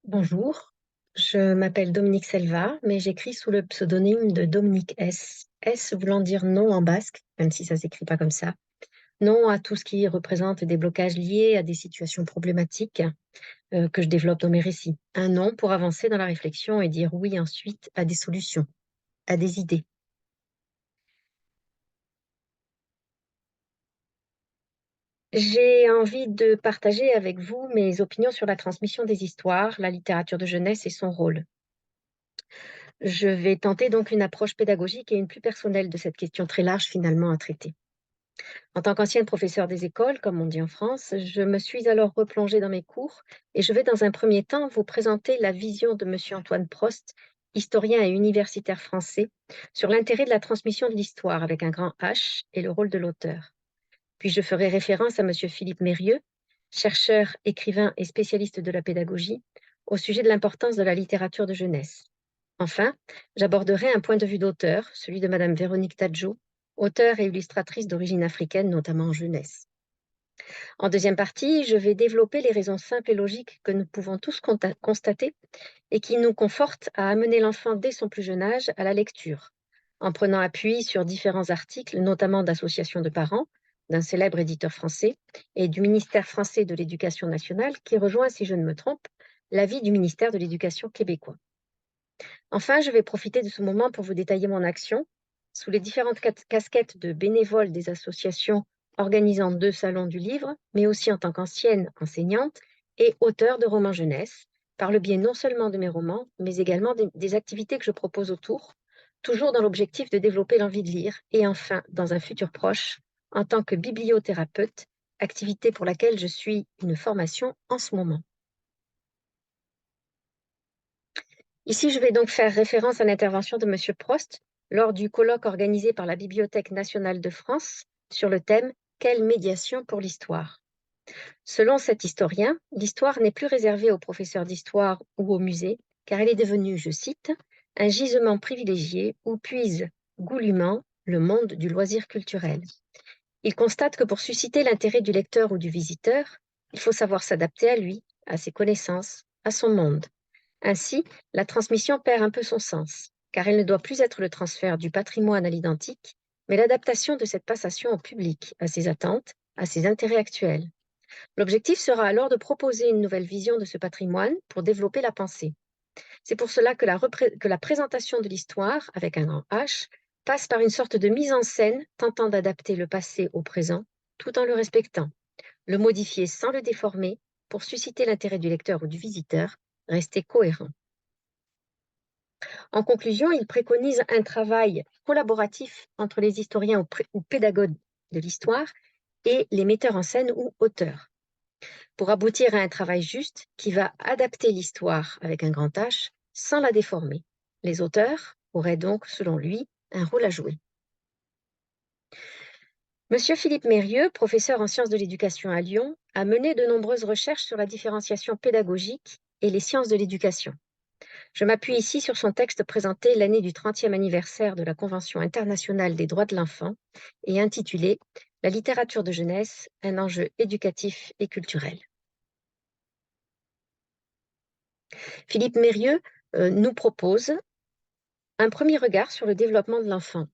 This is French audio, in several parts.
Bonjour, je m'appelle Dominique Selva, mais j'écris sous le pseudonyme de Dominique S. S voulant dire non en basque, même si ça ne s'écrit pas comme ça. Non à tout ce qui représente des blocages liés à des situations problématiques que je développe dans mes récits. Un non pour avancer dans la réflexion et dire oui ensuite à des solutions, à des idées. J'ai envie de partager avec vous mes opinions sur la transmission des histoires, la littérature de jeunesse et son rôle. Je vais tenter donc une approche pédagogique et une plus personnelle de cette question très large finalement à traiter. En tant qu'ancienne professeure des écoles, comme on dit en France, je me suis alors replongée dans mes cours et je vais dans un premier temps vous présenter la vision de M. Antoine Prost, historien et universitaire français, sur l'intérêt de la transmission de l'histoire avec un grand H et le rôle de l'auteur. Puis je ferai référence à M. Philippe Mérieux, chercheur, écrivain et spécialiste de la pédagogie, au sujet de l'importance de la littérature de jeunesse. Enfin, j'aborderai un point de vue d'auteur, celui de Madame Véronique Tadjo, auteure et illustratrice d'origine africaine, notamment en jeunesse. En deuxième partie, je vais développer les raisons simples et logiques que nous pouvons tous constater et qui nous confortent à amener l'enfant dès son plus jeune âge à la lecture, en prenant appui sur différents articles, notamment d'associations de parents, d'un célèbre éditeur français et du ministère français de l'Éducation nationale qui rejoint, si je ne me trompe, l'avis du ministère de l'Éducation québécois. Enfin, je vais profiter de ce moment pour vous détailler mon action sous les différentes casquettes de bénévole des associations organisant 2 salons du livre, mais aussi en tant qu'ancienne enseignante et auteure de romans jeunesse, par le biais non seulement de mes romans, mais également des activités que je propose autour, toujours dans l'objectif de développer l'envie de lire, et enfin, dans un futur proche, en tant que bibliothérapeute, activité pour laquelle je suis une formation en ce moment. Ici, je vais donc faire référence à l'intervention de M. Prost lors du colloque organisé par la Bibliothèque nationale de France sur le thème Quelle médiation pour l'histoire? Selon cet historien, l'histoire n'est plus réservée aux professeurs d'histoire ou aux musées, car elle est devenue, je cite, un gisement privilégié où puise goulûment le monde du loisir culturel. Il constate que pour susciter l'intérêt du lecteur ou du visiteur, il faut savoir s'adapter à lui, à ses connaissances, à son monde. Ainsi, la transmission perd un peu son sens, car elle ne doit plus être le transfert du patrimoine à l'identique, mais l'adaptation de cette passation au public, à ses attentes, à ses intérêts actuels. L'objectif sera alors de proposer une nouvelle vision de ce patrimoine pour développer la pensée. C'est pour cela que la présentation de l'histoire, avec un grand H, passe par une sorte de mise en scène tentant d'adapter le passé au présent, tout en le respectant, le modifier sans le déformer, pour susciter l'intérêt du lecteur ou du visiteur, rester cohérent. En conclusion, il préconise un travail collaboratif entre les historiens ou pédagogues de l'histoire et les metteurs en scène ou auteurs, pour aboutir à un travail juste qui va adapter l'histoire avec un grand H sans la déformer. Les auteurs auraient donc, selon lui, un rôle à jouer. Monsieur Philippe Mérieux, professeur en sciences de l'éducation à Lyon, a mené de nombreuses recherches sur la différenciation pédagogique et les sciences de l'éducation. Je m'appuie ici sur son texte présenté l'année du 30e anniversaire de la Convention internationale des droits de l'enfant et intitulé La littérature de jeunesse, un enjeu éducatif et culturel. Philippe Mérieux nous propose un premier regard sur le développement de l'enfant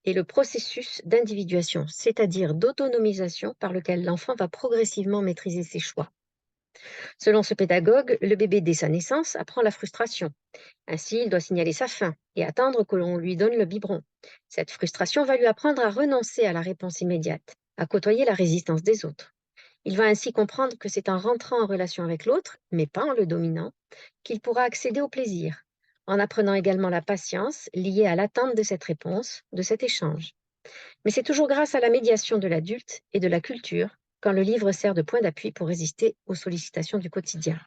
et le processus d'individuation, c'est-à-dire d'autonomisation par lequel l'enfant va progressivement maîtriser ses choix. Selon ce pédagogue, le bébé dès sa naissance apprend la frustration. Ainsi, il doit signaler sa faim et attendre que l'on lui donne le biberon. Cette frustration va lui apprendre à renoncer à la réponse immédiate, à côtoyer la résistance des autres. Il va ainsi comprendre que c'est en rentrant en relation avec l'autre, mais pas en le dominant, qu'il pourra accéder au plaisir, en apprenant également la patience liée à l'attente de cette réponse, de cet échange. Mais c'est toujours grâce à la médiation de l'adulte et de la culture quand le livre sert de point d'appui pour résister aux sollicitations du quotidien.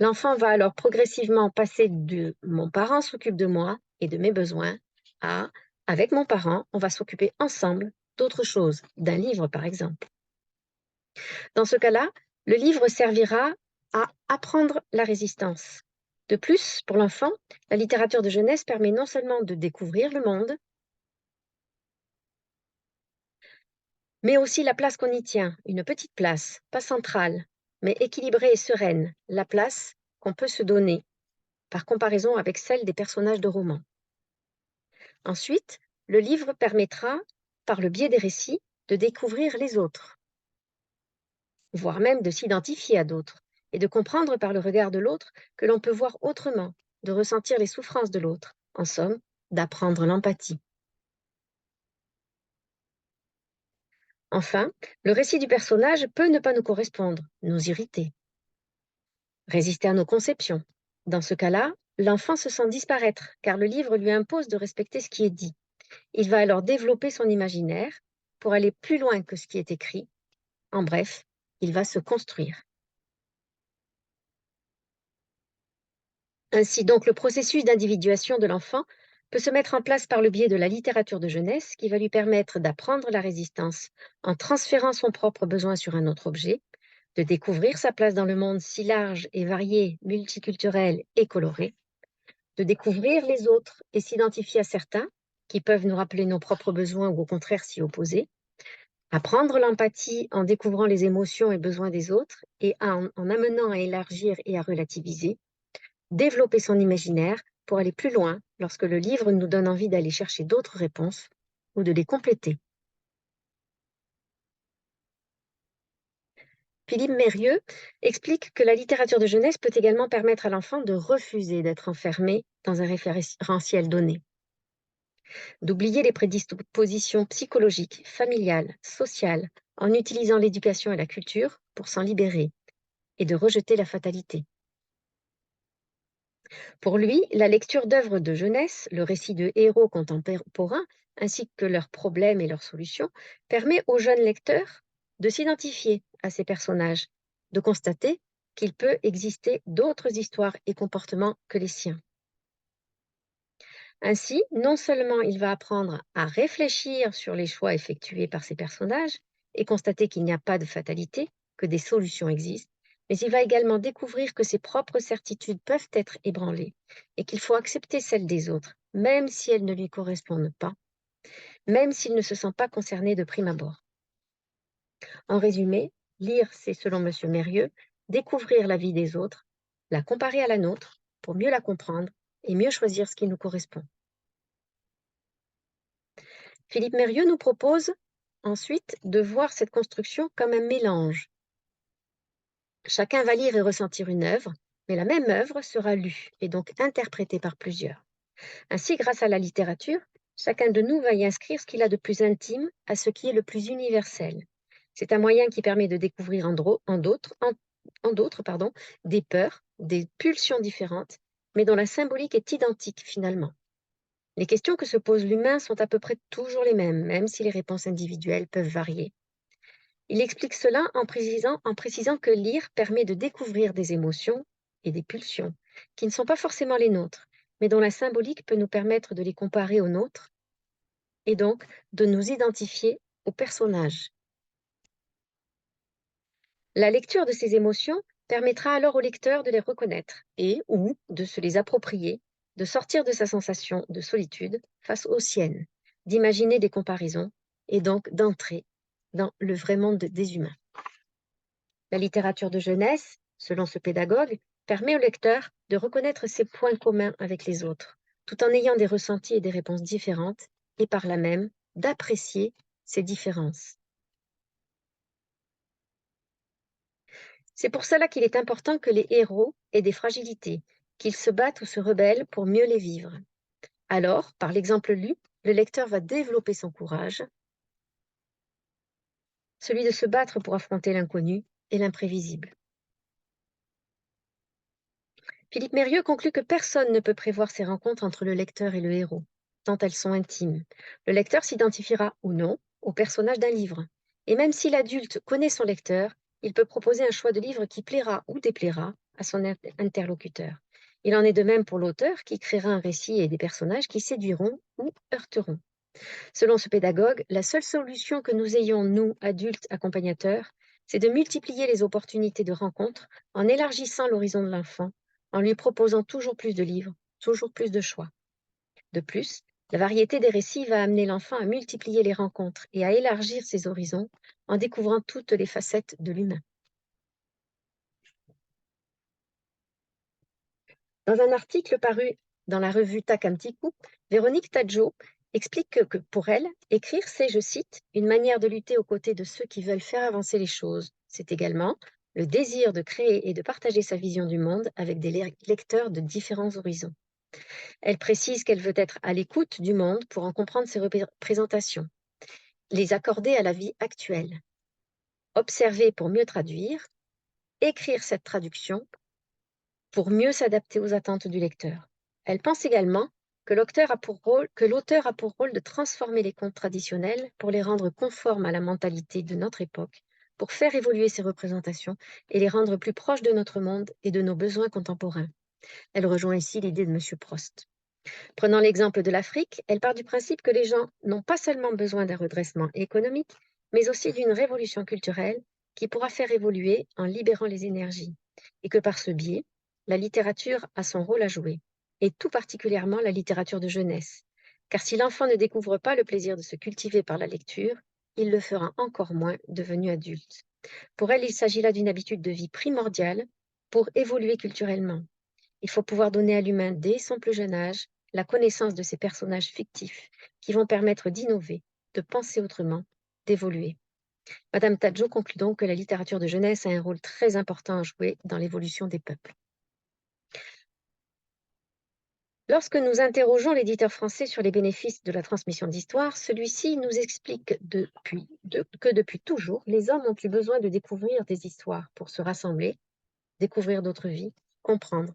L'enfant va alors progressivement passer de mon parent s'occupe de moi et de mes besoins à avec mon parent, on va s'occuper ensemble d'autre chose, d'un livre par exemple. Dans ce cas-là, le livre servira à apprendre la résistance. De plus, pour l'enfant, la littérature de jeunesse permet non seulement de découvrir le monde, mais aussi la place qu'on y tient, une petite place, pas centrale, mais équilibrée et sereine, la place qu'on peut se donner, par comparaison avec celle des personnages de romans. Ensuite, le livre permettra, par le biais des récits, de découvrir les autres, voire même de s'identifier à d'autres, et de comprendre par le regard de l'autre que l'on peut voir autrement, de ressentir les souffrances de l'autre, en somme, d'apprendre l'empathie. Enfin, le récit du personnage peut ne pas nous correspondre, nous irriter, résister à nos conceptions. Dans ce cas-là, l'enfant se sent disparaître, car le livre lui impose de respecter ce qui est dit. Il va alors développer son imaginaire pour aller plus loin que ce qui est écrit. En bref, il va se construire. Ainsi donc, le processus d'individuation de l'enfant peut se mettre en place par le biais de la littérature de jeunesse qui va lui permettre d'apprendre la résistance en transférant son propre besoin sur un autre objet, de découvrir sa place dans le monde si large et varié, multiculturel et coloré, de découvrir les autres et s'identifier à certains qui peuvent nous rappeler nos propres besoins ou au contraire s'y opposer, apprendre l'empathie en découvrant les émotions et besoins des autres et en amenant à élargir et à relativiser, développer son imaginaire pour aller plus loin lorsque le livre nous donne envie d'aller chercher d'autres réponses ou de les compléter. Philippe Mérieux explique que la littérature de jeunesse peut également permettre à l'enfant de refuser d'être enfermé dans un référentiel donné, d'oublier les prédispositions psychologiques, familiales, sociales, en utilisant l'éducation et la culture pour s'en libérer, et de rejeter la fatalité. Pour lui, la lecture d'œuvres de jeunesse, le récit de héros contemporains, ainsi que leurs problèmes et leurs solutions, permet aux jeunes lecteurs de s'identifier à ces personnages, de constater qu'il peut exister d'autres histoires et comportements que les siens. Ainsi, non seulement il va apprendre à réfléchir sur les choix effectués par ces personnages et constater qu'il n'y a pas de fatalité, que des solutions existent, mais il va également découvrir que ses propres certitudes peuvent être ébranlées et qu'il faut accepter celles des autres, même si elles ne lui correspondent pas, même s'il ne se sent pas concerné de prime abord. En résumé, lire, c'est selon M. Mérieux, découvrir la vie des autres, la comparer à la nôtre pour mieux la comprendre et mieux choisir ce qui nous correspond. Philippe Mérieux nous propose ensuite de voir cette construction comme un mélange. Chacun va lire et ressentir une œuvre, mais la même œuvre sera lue et donc interprétée par plusieurs. Ainsi, grâce à la littérature, chacun de nous va y inscrire ce qu'il a de plus intime à ce qui est le plus universel. C'est un moyen qui permet de découvrir en d'autres des peurs, des pulsions différentes, mais dont la symbolique est identique finalement. Les questions que se pose l'humain sont à peu près toujours les mêmes, même si les réponses individuelles peuvent varier. Il explique cela en précisant que lire permet de découvrir des émotions et des pulsions qui ne sont pas forcément les nôtres, mais dont la symbolique peut nous permettre de les comparer aux nôtres et donc de nous identifier aux personnages. La lecture de ces émotions permettra alors au lecteur de les reconnaître et ou de se les approprier, de sortir de sa sensation de solitude face aux siennes, d'imaginer des comparaisons et donc d'entrer dans le vrai monde des humains. La littérature de jeunesse, selon ce pédagogue, permet au lecteur de reconnaître ses points communs avec les autres, tout en ayant des ressentis et des réponses différentes, et par là même d'apprécier ces différences. C'est pour cela qu'il est important que les héros aient des fragilités, qu'ils se battent ou se rebellent pour mieux les vivre. Alors, par l'exemple lu, le lecteur va développer son courage, celui de se battre pour affronter l'inconnu et l'imprévisible. Philippe Mérieux conclut que personne ne peut prévoir ces rencontres entre le lecteur et le héros, tant elles sont intimes. Le lecteur s'identifiera ou non au personnage d'un livre. Et même si l'adulte connaît son lecteur, il peut proposer un choix de livre qui plaira ou déplaira à son interlocuteur. Il en est de même pour l'auteur qui créera un récit et des personnages qui séduiront ou heurteront. Selon ce pédagogue, la seule solution que nous ayons, nous, adultes accompagnateurs, c'est de multiplier les opportunités de rencontre en élargissant l'horizon de l'enfant, en lui proposant toujours plus de livres, toujours plus de choix. De plus, la variété des récits va amener l'enfant à multiplier les rencontres et à élargir ses horizons en découvrant toutes les facettes de l'humain. Dans un article paru dans la revue Takamtiku, Véronique Tadjo explique que pour elle, écrire, c'est, je cite, une manière de lutter aux côtés de ceux qui veulent faire avancer les choses. C'est également le désir de créer et de partager sa vision du monde avec des lecteurs de différents horizons. Elle précise qu'elle veut être à l'écoute du monde pour en comprendre ses représentations, les accorder à la vie actuelle, observer pour mieux traduire, écrire cette traduction pour mieux s'adapter aux attentes du lecteur. Elle pense également que l'auteur a pour rôle de transformer les contes traditionnels pour les rendre conformes à la mentalité de notre époque, pour faire évoluer ces représentations et les rendre plus proches de notre monde et de nos besoins contemporains. Elle rejoint ici l'idée de M. Prost. Prenant l'exemple de l'Afrique, elle part du principe que les gens n'ont pas seulement besoin d'un redressement économique, mais aussi d'une révolution culturelle qui pourra faire évoluer en libérant les énergies, et que par ce biais, la littérature a son rôle à jouer, et tout particulièrement la littérature de jeunesse. Car si l'enfant ne découvre pas le plaisir de se cultiver par la lecture, il le fera encore moins devenu adulte. Pour elle, il s'agit là d'une habitude de vie primordiale pour évoluer culturellement. Il faut pouvoir donner à l'humain, dès son plus jeune âge, la connaissance de ces personnages fictifs qui vont permettre d'innover, de penser autrement, d'évoluer. Madame Tadjo conclut donc que la littérature de jeunesse a un rôle très important à jouer dans l'évolution des peuples. Lorsque nous interrogeons l'éditeur français sur les bénéfices de la transmission d'histoire, celui-ci nous explique que depuis toujours, les hommes ont eu besoin de découvrir des histoires pour se rassembler, découvrir d'autres vies, comprendre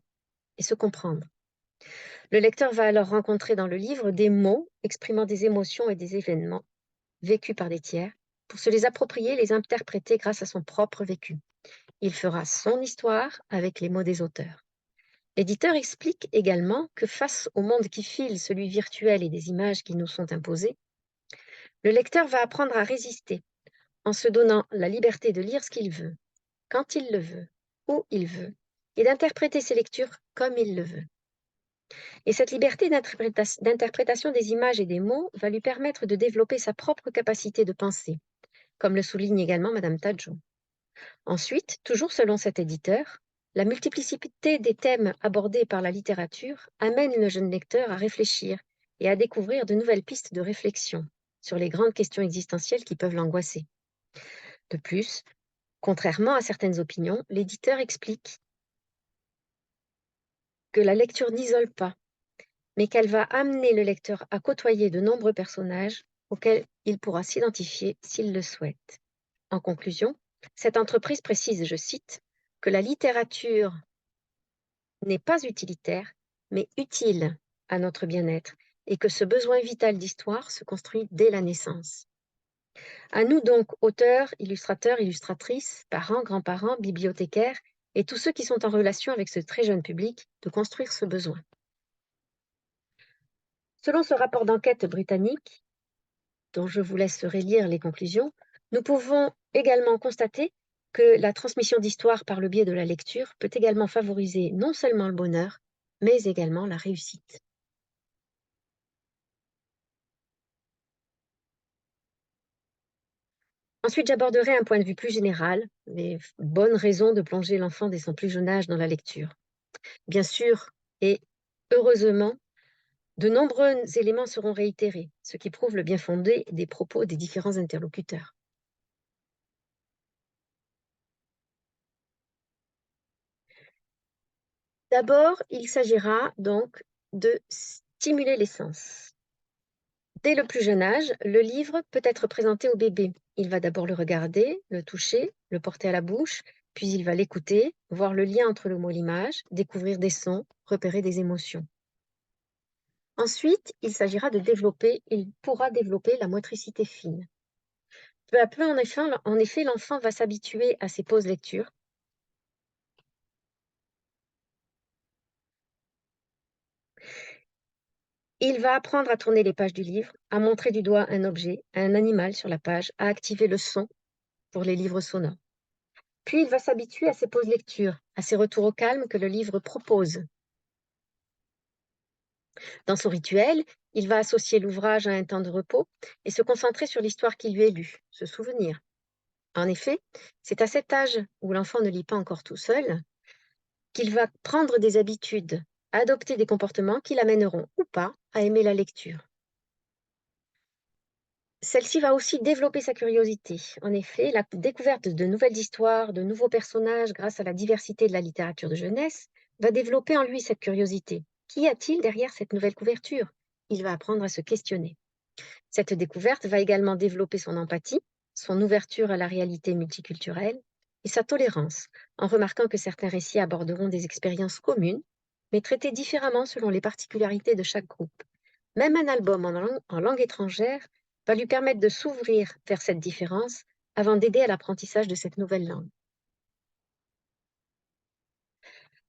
et se comprendre. Le lecteur va alors rencontrer dans le livre des mots exprimant des émotions et des événements vécus par des tiers pour se les approprier et les interpréter grâce à son propre vécu. Il fera son histoire avec les mots des auteurs. L'éditeur explique également que face au monde qui file, celui virtuel et des images qui nous sont imposées, le lecteur va apprendre à résister en se donnant la liberté de lire ce qu'il veut, quand il le veut, où il veut, et d'interpréter ses lectures comme il le veut. Et cette liberté d'interprétation des images et des mots va lui permettre de développer sa propre capacité de penser, comme le souligne également Madame Tadjo. Ensuite, toujours selon cet éditeur, la multiplicité des thèmes abordés par la littérature amène le jeune lecteur à réfléchir et à découvrir de nouvelles pistes de réflexion sur les grandes questions existentielles qui peuvent l'angoisser. De plus, contrairement à certaines opinions, l'éditeur explique que la lecture n'isole pas, mais qu'elle va amener le lecteur à côtoyer de nombreux personnages auxquels il pourra s'identifier s'il le souhaite. En conclusion, cette entreprise précise, je cite, que la littérature n'est pas utilitaire, mais utile à notre bien-être et que ce besoin vital d'histoire se construit dès la naissance. À nous donc, auteurs, illustrateurs, illustratrices, parents, grands-parents, bibliothécaires et tous ceux qui sont en relation avec ce très jeune public, de construire ce besoin. Selon ce rapport d'enquête britannique, dont je vous laisserai lire les conclusions, nous pouvons également constater que la transmission d'histoire par le biais de la lecture peut également favoriser non seulement le bonheur, mais également la réussite. Ensuite, j'aborderai un point de vue plus général, les bonnes raisons de plonger l'enfant dès son plus jeune âge dans la lecture. Bien sûr, et heureusement, de nombreux éléments seront réitérés, ce qui prouve le bien fondé des propos des différents interlocuteurs. D'abord, il s'agira donc de stimuler les sens. Dès le plus jeune âge, le livre peut être présenté au bébé. Il va d'abord le regarder, le toucher, le porter à la bouche, puis il va l'écouter, voir le lien entre le mot et l'image, découvrir des sons, repérer des émotions. Ensuite, il s'agira de développer, il pourra développer la motricité fine. Peu à peu, en effet, l'enfant va s'habituer à ces pauses lecture. Il va apprendre à tourner les pages du livre, à montrer du doigt un objet, un animal sur la page, à activer le son pour les livres sonores. Puis il va s'habituer à ces pauses lecture, à ces retours au calme que le livre propose. Dans son rituel, il va associer l'ouvrage à un temps de repos et se concentrer sur l'histoire qui lui est lue, se souvenir. En effet, c'est à cet âge où l'enfant ne lit pas encore tout seul qu'il va prendre des habitudes adopter des comportements qui l'amèneront ou pas à aimer la lecture. Celle-ci va aussi développer sa curiosité. En effet, la découverte de nouvelles histoires, de nouveaux personnages grâce à la diversité de la littérature de jeunesse va développer en lui cette curiosité. Qu'y a-t-il derrière cette nouvelle couverture? Il va apprendre à se questionner. Cette découverte va également développer son empathie, son ouverture à la réalité multiculturelle et sa tolérance, en remarquant que certains récits aborderont des expériences communes, mais traitées différemment selon les particularités de chaque groupe. Même un album en langue étrangère va lui permettre de s'ouvrir vers cette différence avant d'aider à l'apprentissage de cette nouvelle langue.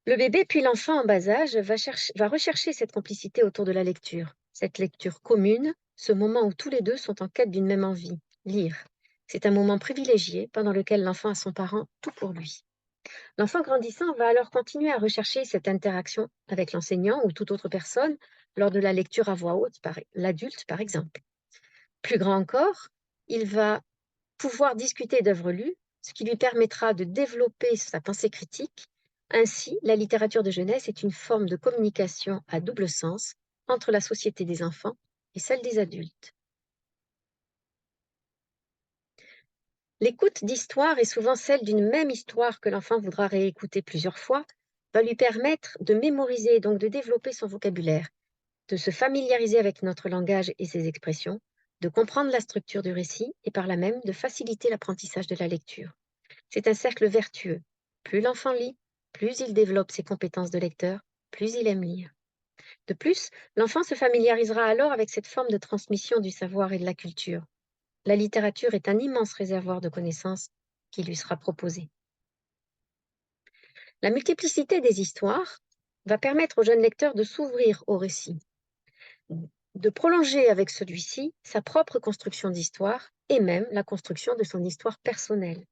Le bébé puis l'enfant en bas âge va rechercher cette complicité autour de la lecture, cette lecture commune, ce moment où tous les deux sont en quête d'une même envie, lire. C'est un moment privilégié pendant lequel l'enfant a son parent tout pour lui. L'enfant grandissant va alors continuer à rechercher cette interaction avec l'enseignant ou toute autre personne lors de la lecture à voix haute, par l'adulte par exemple. Plus grand encore, il va pouvoir discuter d'œuvres lues, ce qui lui permettra de développer sa pensée critique. Ainsi, la littérature de jeunesse est une forme de communication à double sens entre la société des enfants et celle des adultes. L'écoute d'histoire est souvent celle d'une même histoire que l'enfant voudra réécouter plusieurs fois, va lui permettre de mémoriser et donc de développer son vocabulaire, de se familiariser avec notre langage et ses expressions, de comprendre la structure du récit et par là même de faciliter l'apprentissage de la lecture. C'est un cercle vertueux. Plus l'enfant lit, plus il développe ses compétences de lecteur, plus il aime lire. De plus, l'enfant se familiarisera alors avec cette forme de transmission du savoir et de la culture. La littérature est un immense réservoir de connaissances qui lui sera proposé. La multiplicité des histoires va permettre au jeune lecteur de s'ouvrir au récit, de prolonger avec celui-ci sa propre construction d'histoire et même la construction de son histoire personnelle.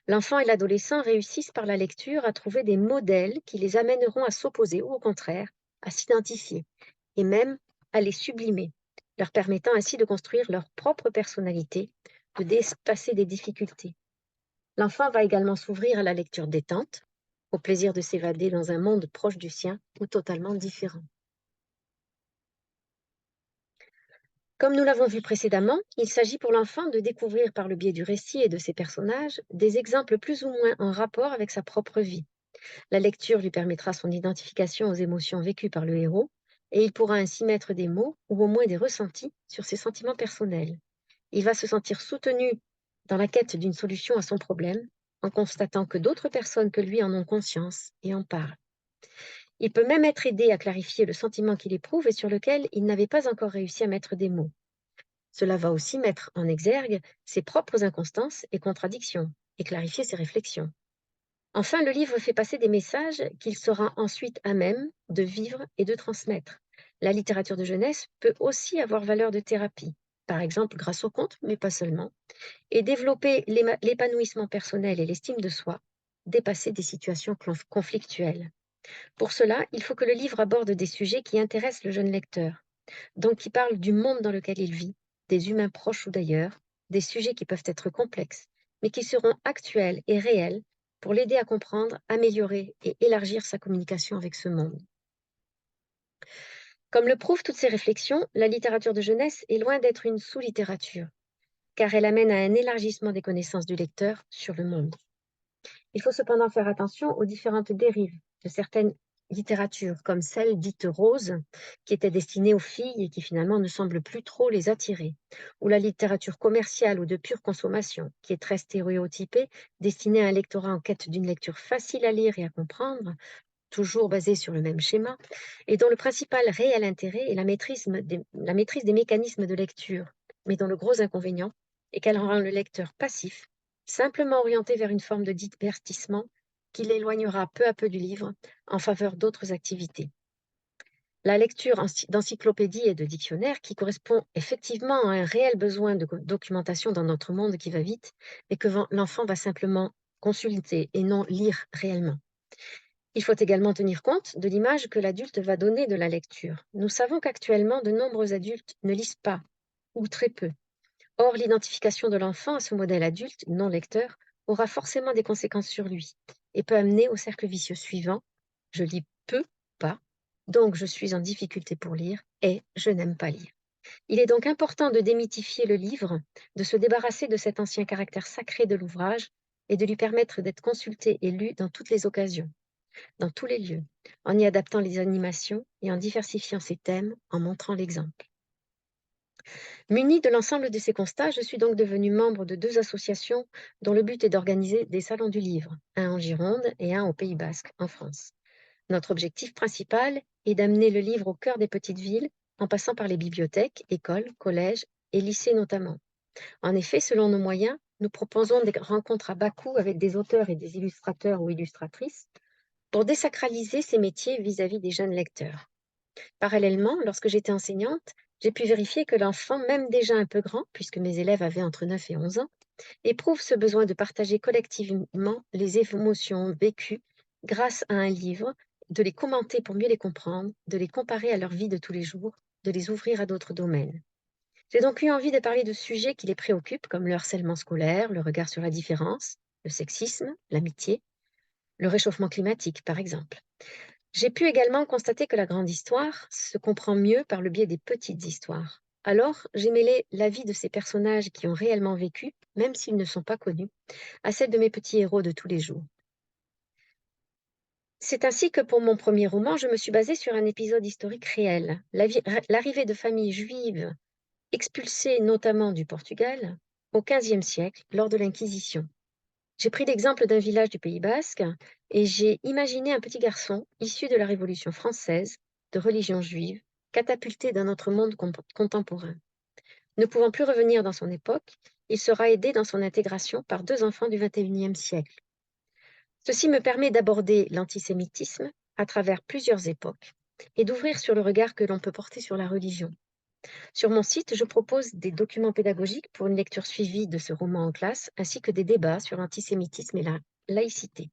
L'enfant et l'adolescent réussissent par la lecture à trouver des modèles qui les amèneront à s'opposer ou au contraire à s'identifier et même à les sublimer, leur permettant ainsi de construire leur propre personnalité, de dépasser des difficultés. L'enfant va également s'ouvrir à la lecture détente, au plaisir de s'évader dans un monde proche du sien ou totalement différent. Comme nous l'avons vu précédemment, il s'agit pour l'enfant de découvrir par le biais du récit et de ses personnages des exemples plus ou moins en rapport avec sa propre vie. La lecture lui permettra son identification aux émotions vécues par le héros et il pourra ainsi mettre des mots ou au moins des ressentis sur ses sentiments personnels. Il va se sentir soutenu dans la quête d'une solution à son problème en constatant que d'autres personnes que lui en ont conscience et en parlent. Il peut même être aidé à clarifier le sentiment qu'il éprouve et sur lequel il n'avait pas encore réussi à mettre des mots. Cela va aussi mettre en exergue ses propres inconstances et contradictions et clarifier ses réflexions. Enfin, le livre fait passer des messages qu'il sera ensuite à même de vivre et de transmettre. La littérature de jeunesse peut aussi avoir valeur de thérapie, par exemple grâce au conte, mais pas seulement, et développer l'épanouissement personnel et l'estime de soi, dépasser des situations conflictuelles. Pour cela, il faut que le livre aborde des sujets qui intéressent le jeune lecteur, donc qui parlent du monde dans lequel il vit, des humains proches ou d'ailleurs, des sujets qui peuvent être complexes, mais qui seront actuels et réels pour l'aider à comprendre, améliorer et élargir sa communication avec ce monde. Comme le prouvent toutes ces réflexions, la littérature de jeunesse est loin d'être une sous-littérature, car elle amène à un élargissement des connaissances du lecteur sur le monde. Il faut cependant faire attention aux différentes dérives de certaines littératures, comme celle dite rose, qui était destinée aux filles et qui finalement ne semble plus trop les attirer, ou la littérature commerciale ou de pure consommation, qui est très stéréotypée, destinée à un lectorat en quête d'une lecture facile à lire et à comprendre, toujours basée sur le même schéma, et dont le principal réel intérêt est la maîtrise des mécanismes de lecture, mais dont le gros inconvénient est qu'elle rend le lecteur passif, simplement orienté vers une forme de divertissement qui l'éloignera peu à peu du livre en faveur d'autres activités. La lecture d'encyclopédies et de dictionnaires, qui correspond effectivement à un réel besoin de documentation dans notre monde qui va vite, mais que l'enfant va simplement consulter et non lire réellement. Il faut également tenir compte de l'image que l'adulte va donner de la lecture. Nous savons qu'actuellement, de nombreux adultes ne lisent pas, ou très peu. Or, l'identification de l'enfant à ce modèle adulte, non lecteur, aura forcément des conséquences sur lui et peut amener au cercle vicieux suivant: je lis peu, pas, donc je suis en difficulté pour lire et je n'aime pas lire. Il est donc important de démythifier le livre, de se débarrasser de cet ancien caractère sacré de l'ouvrage et de lui permettre d'être consulté et lu dans toutes les occasions, dans tous les lieux, en y adaptant les animations et en diversifiant ses thèmes, en montrant l'exemple. Munie de l'ensemble de ces constats, je suis donc devenue membre de 2 associations dont le but est d'organiser des salons du livre, un en Gironde et un au Pays basque, en France. Notre objectif principal est d'amener le livre au cœur des petites villes, en passant par les bibliothèques, écoles, collèges et lycées notamment. En effet, selon nos moyens, nous proposons des rencontres à bas coût avec des auteurs et des illustrateurs ou illustratrices pour désacraliser ces métiers vis-à-vis des jeunes lecteurs. Parallèlement, lorsque j'étais enseignante, j'ai pu vérifier que l'enfant, même déjà un peu grand, puisque mes élèves avaient entre 9 et 11 ans, éprouve ce besoin de partager collectivement les émotions vécues grâce à un livre, de les commenter pour mieux les comprendre, de les comparer à leur vie de tous les jours, de les ouvrir à d'autres domaines. J'ai donc eu envie de parler de sujets qui les préoccupent, comme le harcèlement scolaire, le regard sur la différence, le sexisme, l'amitié, le réchauffement climatique, par exemple. J'ai pu également constater que la grande histoire se comprend mieux par le biais des petites histoires. Alors, j'ai mêlé la vie de ces personnages qui ont réellement vécu, même s'ils ne sont pas connus, à celle de mes petits héros de tous les jours. C'est ainsi que pour mon premier roman, je me suis basée sur un épisode historique réel, l'arrivée de familles juives expulsées notamment du Portugal au XVe siècle lors de l'Inquisition. J'ai pris l'exemple d'un village du Pays basque et j'ai imaginé un petit garçon issu de la Révolution française, de religion juive, catapulté dans notre monde contemporain. Ne pouvant plus revenir dans son époque, il sera aidé dans son intégration par 2 enfants du XXIe siècle. Ceci me permet d'aborder l'antisémitisme à travers plusieurs époques et d'ouvrir sur le regard que l'on peut porter sur la religion. Sur mon site, je propose des documents pédagogiques pour une lecture suivie de ce roman en classe, ainsi que des débats sur l'antisémitisme et la laïcité.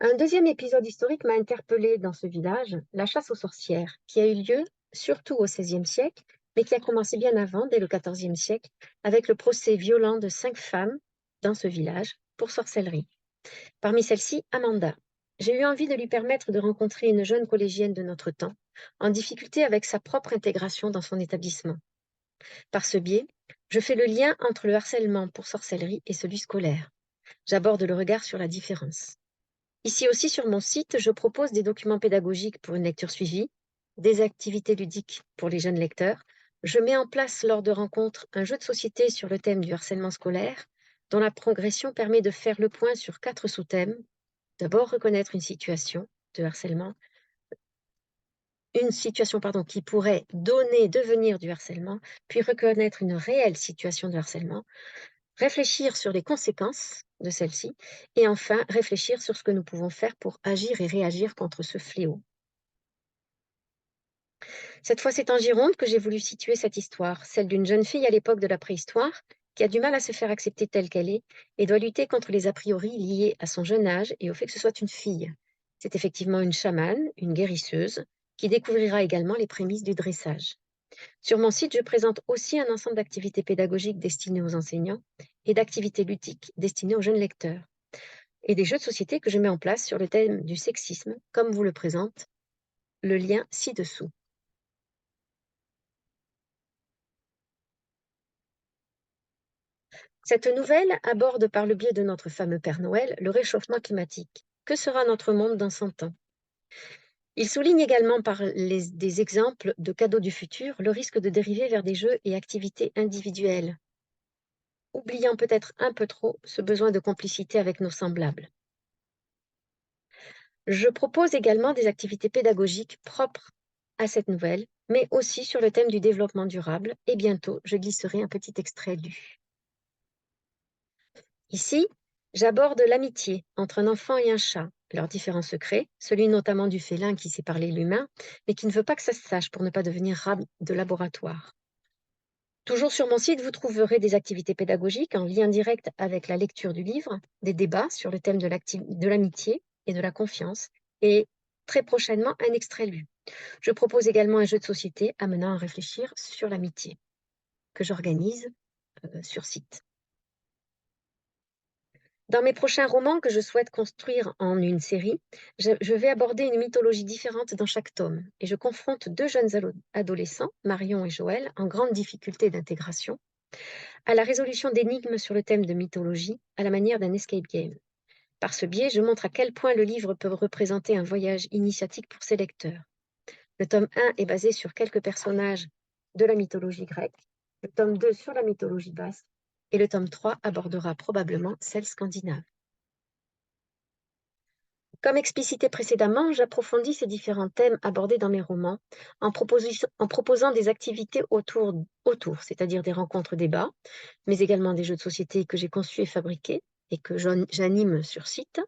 Un deuxième épisode historique m'a interpellée dans ce village, la chasse aux sorcières, qui a eu lieu surtout au XVIe siècle, mais qui a commencé bien avant, dès le XIVe siècle, avec le procès violent de 5 femmes dans ce village pour sorcellerie. Parmi celles-ci, Amanda. J'ai eu envie de lui permettre de rencontrer une jeune collégienne de notre temps, en difficulté avec sa propre intégration dans son établissement. Par ce biais, je fais le lien entre le harcèlement pour sorcellerie et celui scolaire. J'aborde le regard sur la différence. Ici aussi sur mon site, je propose des documents pédagogiques pour une lecture suivie, des activités ludiques pour les jeunes lecteurs. Je mets en place lors de rencontres un jeu de société sur le thème du harcèlement scolaire, dont la progression permet de faire le point sur 4 sous-thèmes. D'abord, reconnaître une situation de harcèlement, qui pourrait devenir du harcèlement, puis reconnaître une réelle situation de harcèlement, réfléchir sur les conséquences de celle-ci et enfin réfléchir sur ce que nous pouvons faire pour agir et réagir contre ce fléau. Cette fois, c'est en Gironde que j'ai voulu situer cette histoire, celle d'une jeune fille à l'époque de la préhistoire qui a du mal à se faire accepter telle qu'elle est et doit lutter contre les a priori liés à son jeune âge et au fait que ce soit une fille. C'est effectivement une chamane, une guérisseuse, qui découvrira également les prémices du dressage. Sur mon site, je présente aussi un ensemble d'activités pédagogiques destinées aux enseignants et d'activités ludiques destinées aux jeunes lecteurs, et des jeux de société que je mets en place sur le thème du sexisme, comme vous le présente le lien ci-dessous. Cette nouvelle aborde par le biais de notre fameux Père Noël le réchauffement climatique. Que sera notre monde dans 100 ans? Il souligne également par des exemples de cadeaux du futur le risque de dériver vers des jeux et activités individuelles, oubliant peut-être un peu trop ce besoin de complicité avec nos semblables. Je propose également des activités pédagogiques propres à cette nouvelle, mais aussi sur le thème du développement durable, et bientôt je glisserai un petit extrait lu. Ici, j'aborde l'amitié entre un enfant et un chat, leurs différents secrets, celui notamment du félin qui sait parler l'humain, mais qui ne veut pas que ça se sache pour ne pas devenir rat de laboratoire. Toujours sur mon site, vous trouverez des activités pédagogiques en lien direct avec la lecture du livre, des débats sur le thème de l'amitié et de la confiance, et très prochainement un extrait lu. Je propose également un jeu de société amenant à réfléchir sur l'amitié, que j'organise sur site. Dans mes prochains romans que je souhaite construire en une série, je vais aborder une mythologie différente dans chaque tome et je confronte deux jeunes adolescents, Marion et Joël, en grande difficulté d'intégration, à la résolution d'énigmes sur le thème de mythologie à la manière d'un escape game. Par ce biais, je montre à quel point le livre peut représenter un voyage initiatique pour ses lecteurs. Le tome 1 est basé sur quelques personnages de la mythologie grecque, le tome 2 sur la mythologie basque, et le tome 3 abordera probablement celle scandinave. Comme explicité précédemment, j'approfondis ces différents thèmes abordés dans mes romans en proposant des activités autour, c'est-à-dire des rencontres-débats, mais également des jeux de société que j'ai conçus et fabriqués et que j'anime sur site,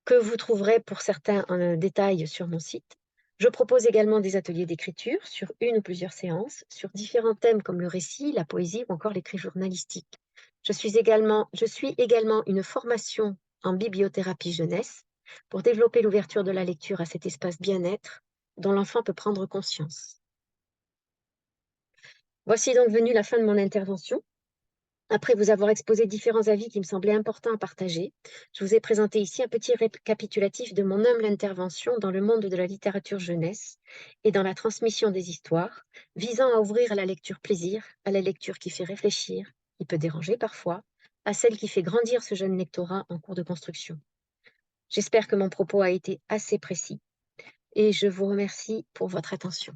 que vous trouverez pour certains en détail sur mon site. Je propose également des ateliers d'écriture sur une ou plusieurs séances, sur différents thèmes comme le récit, la poésie ou encore l'écrit journalistique. Je suis également une formation en bibliothérapie jeunesse pour développer l'ouverture de la lecture à cet espace bien-être dont l'enfant peut prendre conscience. Voici donc venue la fin de mon intervention. Après vous avoir exposé différents avis qui me semblaient importants à partager, je vous ai présenté ici un petit récapitulatif de mon humble intervention dans le monde de la littérature jeunesse et dans la transmission des histoires, visant à ouvrir à la lecture plaisir, à la lecture qui fait réfléchir, qui peut déranger parfois, à celle qui fait grandir ce jeune lectorat en cours de construction. J'espère que mon propos a été assez précis et je vous remercie pour votre attention.